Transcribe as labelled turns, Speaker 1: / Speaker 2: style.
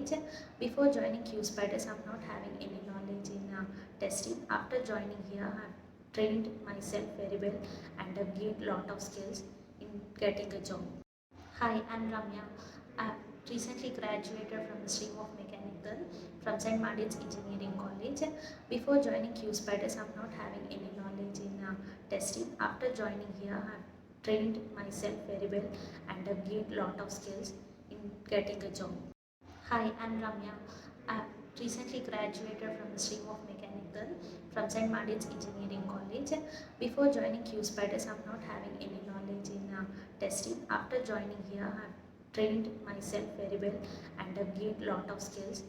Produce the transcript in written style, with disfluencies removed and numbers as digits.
Speaker 1: college. Before joining QSpiders, I'm not having any knowledge in testing. After joining here, I've trained myself very well and I've gained lot of skills in getting a job. Hi, I'm Ramya. I recently graduated from the stream of mechanical from St. Martin's Engineering College. Before joining QSpiders, I'm not having any knowledge in testing. After joining here, I've trained myself very well and I've gained lot of skills in getting a job. Hi, I'm Ramya. I recently graduated from the stream of mechanical from St. Martin's Engineering College. Before joining QSpiders, I'm not having any knowledge in testing. After joining here, I've trained myself very well and I've gained lot of skills